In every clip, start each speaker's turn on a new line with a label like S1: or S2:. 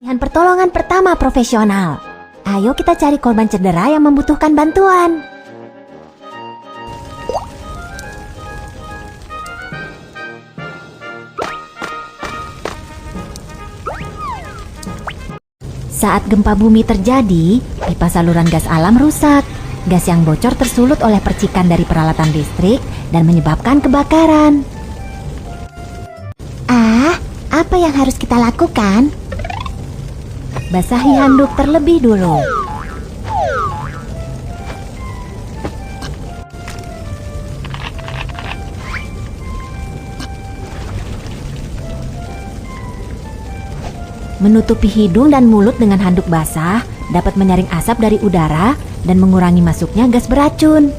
S1: Dengan pertolongan pertama profesional. Ayo kita cari korban cedera yang membutuhkan bantuan. Saat gempa bumi terjadi, pipa saluran gas alam rusak. Gas yang bocor tersulut oleh percikan dari peralatan listrik dan menyebabkan kebakaran. Apa yang harus kita lakukan? Basahi handuk terlebih dulu. Menutupi hidung dan mulut dengan handuk basah dapat menyaring asap dari udara dan mengurangi masuknya gas beracun.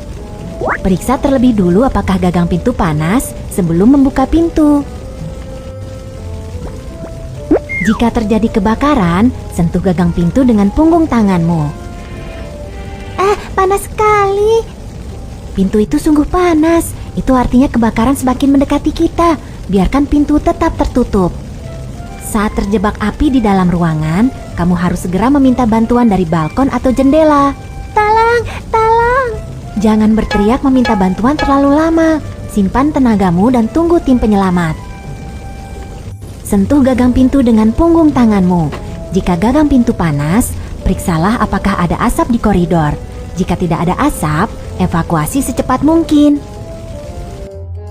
S1: Periksa terlebih dulu apakah gagang pintu panas sebelum membuka pintu. Jika terjadi kebakaran, sentuh gagang pintu dengan punggung tanganmu. Panas sekali. Pintu itu sungguh panas. Itu artinya kebakaran semakin mendekati kita. Biarkan pintu tetap tertutup. Saat terjebak api di dalam ruangan, kamu harus segera meminta bantuan dari balkon atau jendela. Tolong, tolong. Jangan berteriak meminta bantuan terlalu lama. Simpan tenagamu dan tunggu tim penyelamat. Sentuh gagang pintu dengan punggung tanganmu. Jika gagang pintu panas, periksalah apakah ada asap di koridor. Jika tidak ada asap, evakuasi secepat mungkin.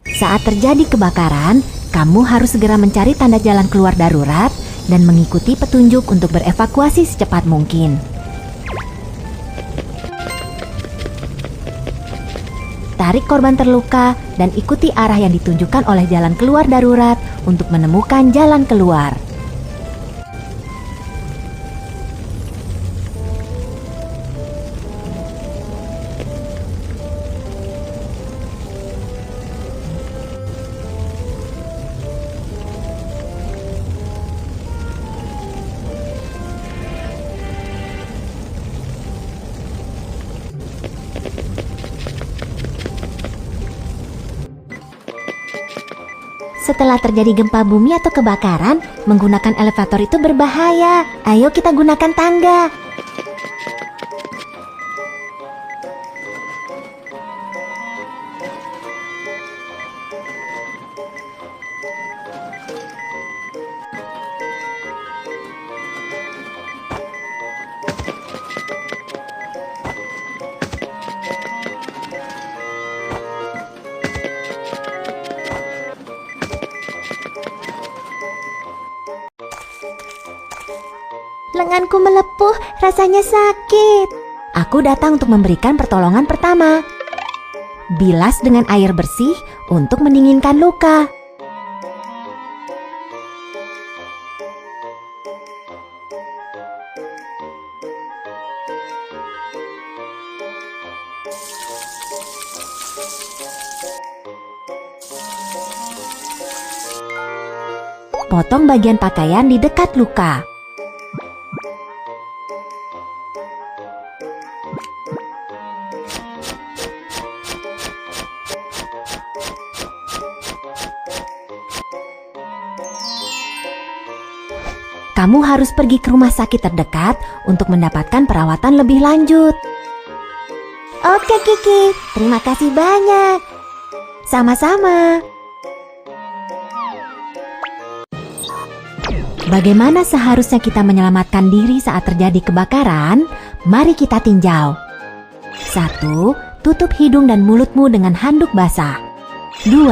S1: Saat terjadi kebakaran, kamu harus segera mencari tanda jalan keluar darurat dan mengikuti petunjuk untuk berevakuasi secepat mungkin. Tarik korban terluka dan ikuti arah yang ditunjukkan oleh jalan keluar darurat untuk menemukan jalan keluar. Setelah terjadi gempa bumi atau kebakaran, menggunakan elevator itu berbahaya. Ayo kita gunakan tangga. Lenganku melepuh, rasanya sakit. Aku datang untuk memberikan pertolongan pertama. Bilas dengan air bersih untuk mendinginkan luka. Potong bagian pakaian di dekat luka. Kamu harus pergi ke rumah sakit terdekat untuk mendapatkan perawatan lebih lanjut. Oke Kiki, terima kasih banyak. Sama-sama. Bagaimana seharusnya kita menyelamatkan diri saat terjadi kebakaran? Mari kita tinjau. 1. Tutup hidung dan mulutmu dengan handuk basah. 2.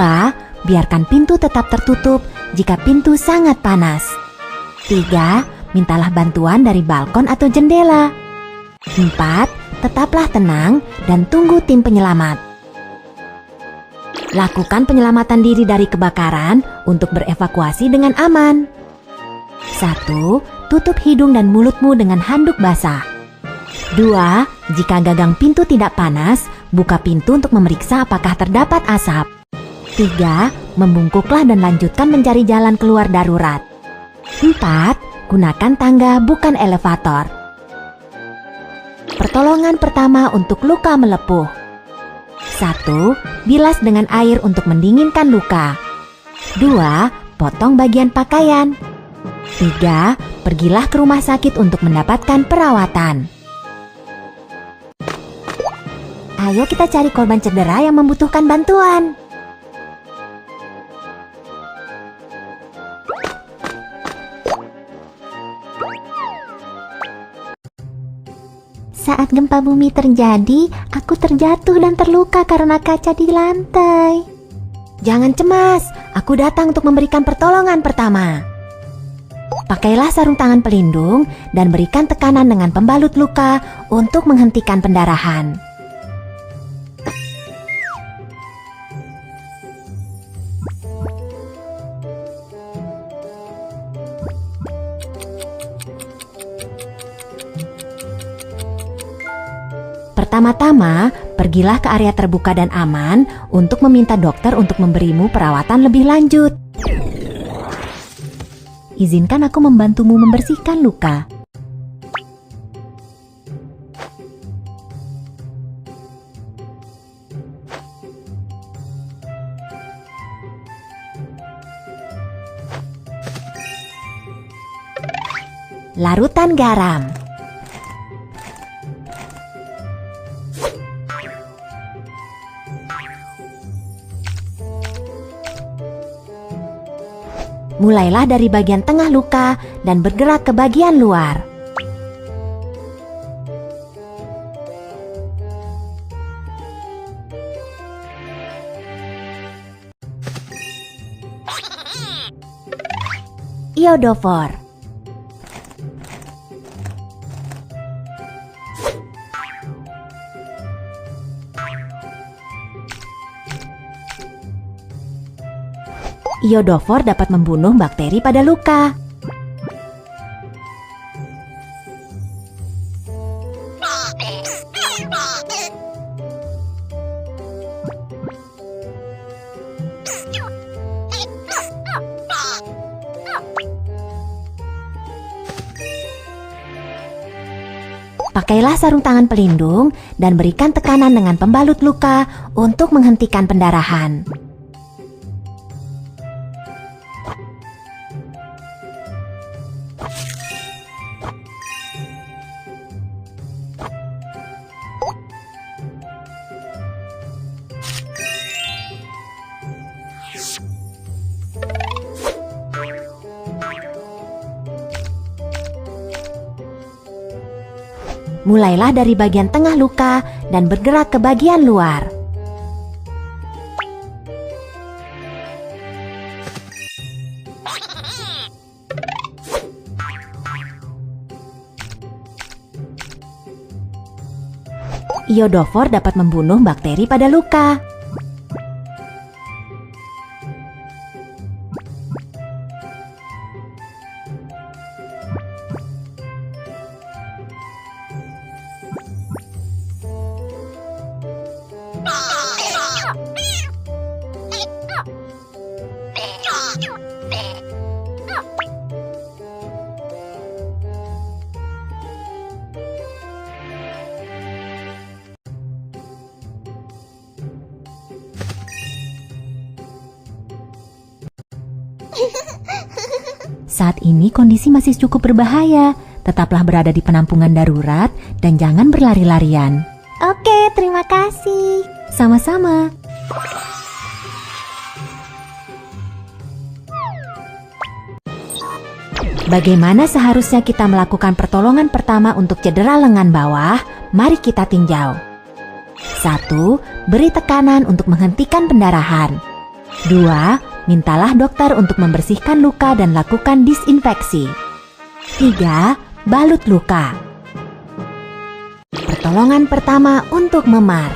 S1: Biarkan pintu tetap tertutup jika pintu sangat panas. 3. Mintalah bantuan dari balkon atau jendela. 4. Tetaplah tenang dan tunggu tim penyelamat. Lakukan penyelamatan diri dari kebakaran untuk berevakuasi dengan aman. 1. Tutup hidung dan mulutmu dengan handuk basah. 2. Jika gagang pintu tidak panas, buka pintu untuk memeriksa apakah terdapat asap. 3. Membungkuklah dan lanjutkan mencari jalan keluar darurat. 4. Gunakan tangga bukan elevator. Pertolongan pertama untuk luka melepuh. 1. Bilas dengan air untuk mendinginkan luka. 2. Potong bagian pakaian. 3. pergilah ke rumah sakit untuk mendapatkan perawatan. Ayo kita cari korban cedera yang membutuhkan bantuan. Saat gempa bumi terjadi, aku terjatuh dan terluka karena kaca di lantai. Jangan cemas, aku datang untuk memberikan pertolongan pertama. Pakailah sarung tangan pelindung dan berikan tekanan dengan pembalut luka untuk menghentikan pendarahan. Pertama-tama, pergilah ke area terbuka dan aman untuk meminta dokter untuk memberimu perawatan lebih lanjut. Izinkan aku membantumu membersihkan luka. Larutan garam. Mulailah dari bagian tengah luka dan bergerak ke bagian luar. Iodofor. Iodofor dapat membunuh bakteri pada luka. Pakailah sarung tangan pelindung dan berikan tekanan dengan pembalut luka untuk menghentikan pendarahan. Mulailah dari bagian tengah luka dan bergerak ke bagian luar. Iodofor dapat membunuh bakteri pada luka. Saat ini kondisi masih cukup berbahaya. Tetaplah berada di penampungan darurat dan jangan berlari-larian. Oke, terima kasih. Sama-sama. Bagaimana seharusnya kita melakukan pertolongan pertama untuk cedera lengan bawah? Mari kita tinjau. 1. Beri tekanan untuk menghentikan pendarahan. 2. Mintalah dokter untuk membersihkan luka dan lakukan disinfeksi. 3. Balut luka. Pertolongan pertama untuk memar.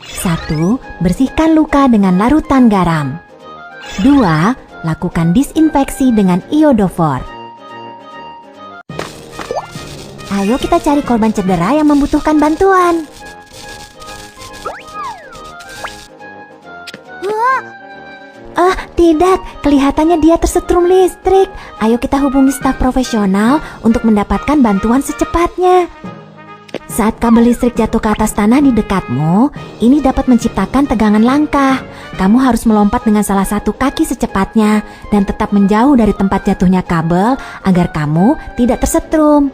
S1: 1. Bersihkan luka dengan larutan garam. 2. Lakukan disinfeksi dengan iodofor. Ayo kita cari korban cedera yang membutuhkan bantuan. Tidak, kelihatannya dia tersetrum listrik. Ayo kita hubungi staf profesional untuk mendapatkan bantuan secepatnya. Saat kabel listrik jatuh ke atas tanah di dekatmu, ini dapat menciptakan tegangan langkah. Kamu harus melompat dengan salah satu kaki secepatnya dan tetap menjauh dari tempat jatuhnya kabel agar kamu tidak tersetrum.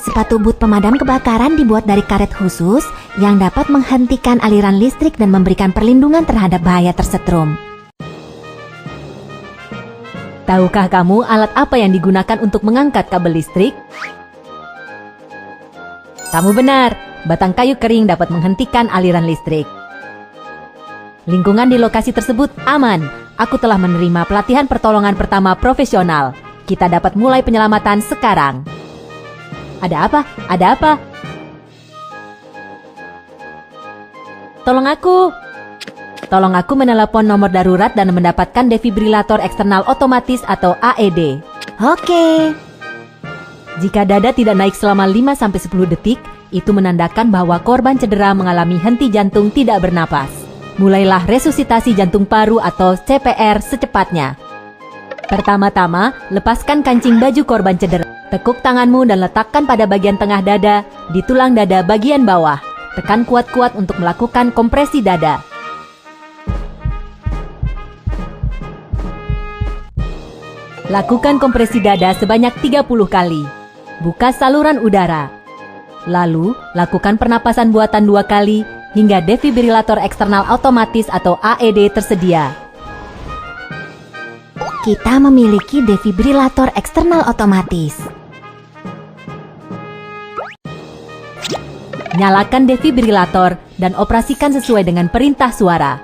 S1: Sepatu boot pemadam kebakaran dibuat dari karet khusus yang dapat menghentikan aliran listrik dan memberikan perlindungan terhadap bahaya tersetrum.
S2: Tahukah kamu alat apa yang digunakan untuk mengangkat kabel listrik? Kamu benar, batang kayu kering dapat menghentikan aliran listrik. Lingkungan di lokasi tersebut aman. Aku telah menerima pelatihan pertolongan pertama profesional. Kita dapat mulai penyelamatan sekarang. Ada apa? Ada apa? Tolong aku. Tolong aku menelepon nomor darurat dan mendapatkan defibrilator eksternal otomatis atau AED.
S1: Oke.
S2: Jika dada tidak naik selama 5-10 detik, itu menandakan bahwa korban cedera mengalami henti jantung tidak bernapas. Mulailah resusitasi jantung paru atau CPR secepatnya. Pertama-tama, lepaskan kancing baju korban cedera. Tekuk tanganmu dan letakkan pada bagian tengah dada, di tulang dada bagian bawah. Tekan kuat-kuat untuk melakukan kompresi dada. Lakukan kompresi dada sebanyak 30 kali. Buka saluran udara. Lalu, lakukan pernapasan buatan 2 kali hingga defibrilator eksternal otomatis atau AED tersedia.
S1: Kita memiliki defibrilator eksternal otomatis.
S2: Nyalakan defibrilator dan operasikan sesuai dengan perintah suara.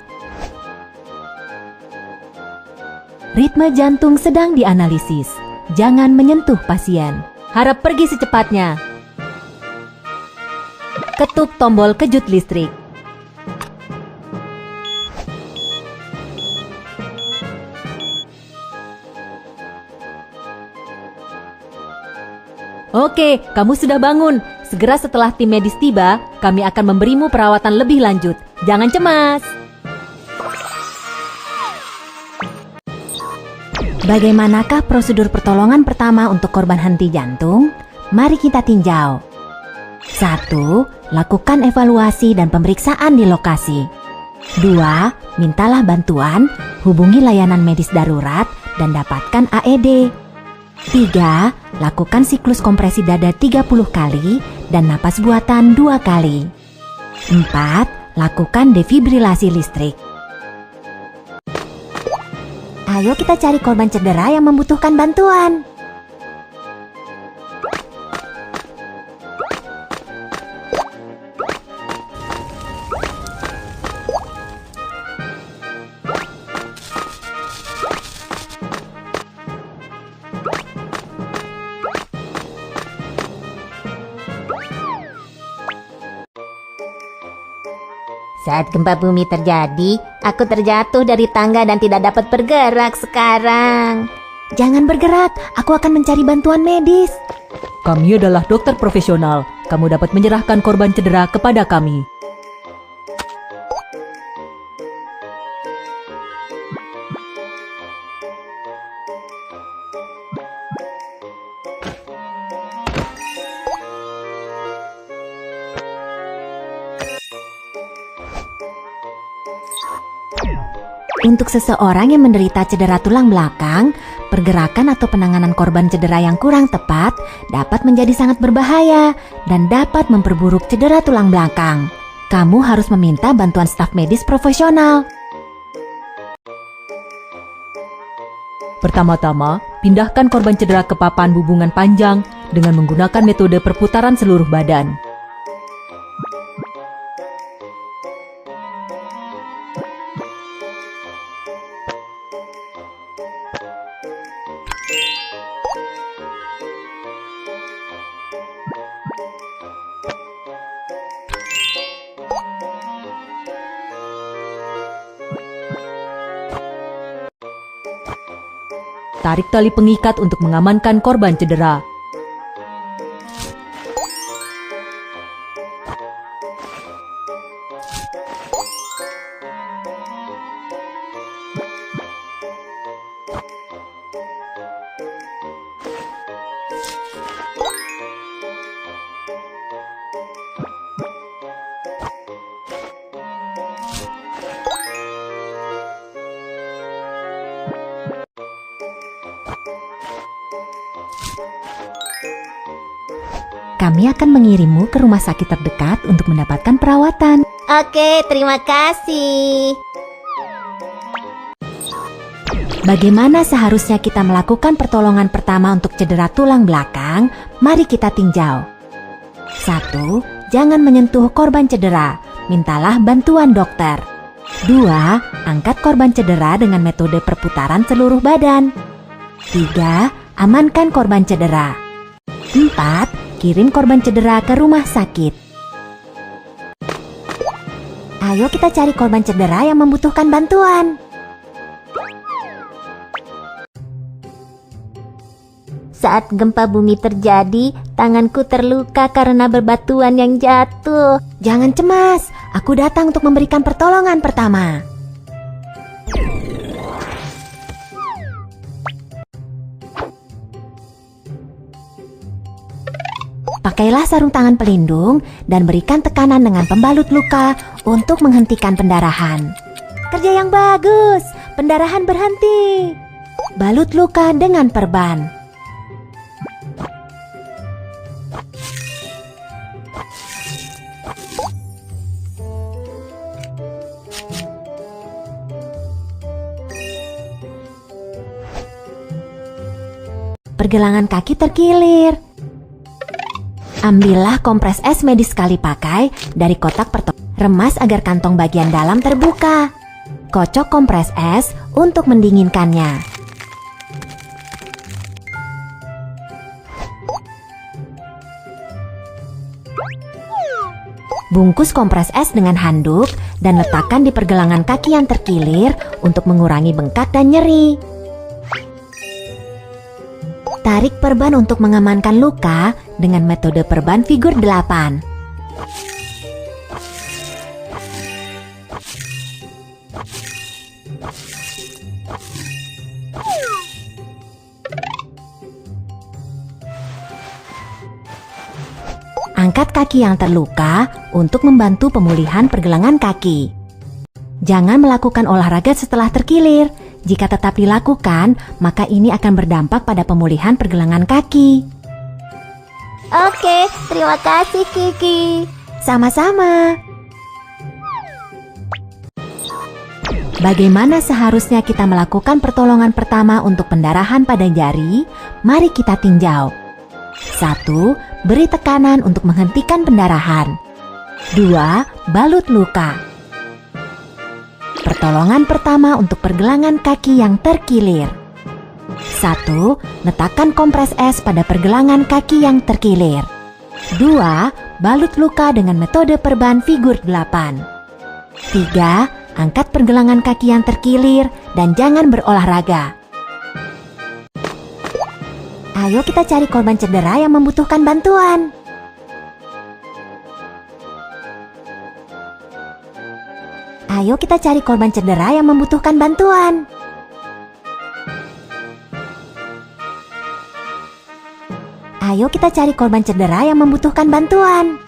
S2: Ritme jantung sedang dianalisis. Jangan menyentuh pasien. Harap pergi secepatnya. Ketuk tombol kejut listrik. Oke, kamu sudah bangun. Segera setelah tim medis tiba, kami akan memberimu perawatan lebih lanjut. Jangan cemas.
S1: Bagaimanakah prosedur pertolongan pertama untuk korban henti jantung? Mari kita tinjau. 1. Lakukan evaluasi dan pemeriksaan di lokasi. 2. Mintalah bantuan, hubungi layanan medis darurat, dan dapatkan AED. 3. Lakukan siklus kompresi dada 30 kali dan napas buatan 2 kali. 4. Lakukan defibrilasi listrik. Ayo kita cari korban cedera yang membutuhkan bantuan.
S3: Saat gempa bumi terjadi, aku terjatuh dari tangga dan tidak dapat bergerak sekarang.
S1: Jangan bergerak, aku akan mencari bantuan medis.
S2: Kami adalah dokter profesional. Kamu dapat menyerahkan korban cedera kepada kami.
S1: Untuk seseorang yang menderita cedera tulang belakang, pergerakan atau penanganan korban cedera yang kurang tepat dapat menjadi sangat berbahaya dan dapat memperburuk cedera tulang belakang. Kamu harus meminta bantuan staf medis profesional.
S2: Pertama-tama, pindahkan korban cedera ke papan hubungan panjang dengan menggunakan metode perputaran seluruh badan. Tarik tali pengikat untuk mengamankan korban cedera. Kami akan mengirimmu ke rumah sakit terdekat untuk mendapatkan perawatan.
S3: Oke, terima kasih.
S1: Bagaimana seharusnya kita melakukan pertolongan pertama untuk cedera tulang belakang? Mari kita tinjau. 1. Jangan menyentuh korban cedera. Mintalah bantuan dokter. 2. Angkat korban cedera dengan metode perputaran seluruh badan. 3. Amankan korban cedera. 4. Kirim korban cedera ke rumah sakit. Ayo kita cari korban cedera yang membutuhkan bantuan.
S3: Saat gempa bumi terjadi, tanganku terluka karena berbatuan yang jatuh.
S1: Jangan cemas, aku datang untuk memberikan pertolongan pertama. Pakailah sarung tangan pelindung dan berikan tekanan dengan pembalut luka untuk menghentikan pendarahan. Kerja yang bagus, pendarahan berhenti. Balut luka dengan perban. Pergelangan kaki terkilir. Ambillah kompres es medis sekali pakai dari kotak pertolongan. Remas agar kantong bagian dalam terbuka. Kocok kompres es untuk mendinginkannya. Bungkus kompres es dengan handuk dan letakkan di pergelangan kaki yang terkilir untuk mengurangi bengkak dan nyeri. Tarik perban untuk mengamankan luka dengan metode perban figur 8. Angkat kaki yang terluka untuk membantu pemulihan pergelangan kaki. Jangan melakukan olahraga setelah terkilir. Jika tetap dilakukan, maka ini akan berdampak pada pemulihan pergelangan kaki.
S3: Oke, terima kasih Kiki.
S1: Sama-sama. Bagaimana seharusnya kita melakukan pertolongan pertama untuk pendarahan pada jari? Mari kita tinjau. 1. Beri tekanan untuk menghentikan pendarahan. 2. Balut luka. Pertolongan pertama untuk pergelangan kaki yang terkilir. 1. Letakkan kompres es pada pergelangan kaki yang terkilir. 2. Balut luka dengan metode perban figur 8. 3. Angkat pergelangan kaki yang terkilir dan jangan berolahraga. Ayo kita cari korban cedera yang membutuhkan bantuan. Ayo kita cari korban cedera yang membutuhkan bantuan. Ayo kita cari korban cedera yang membutuhkan bantuan.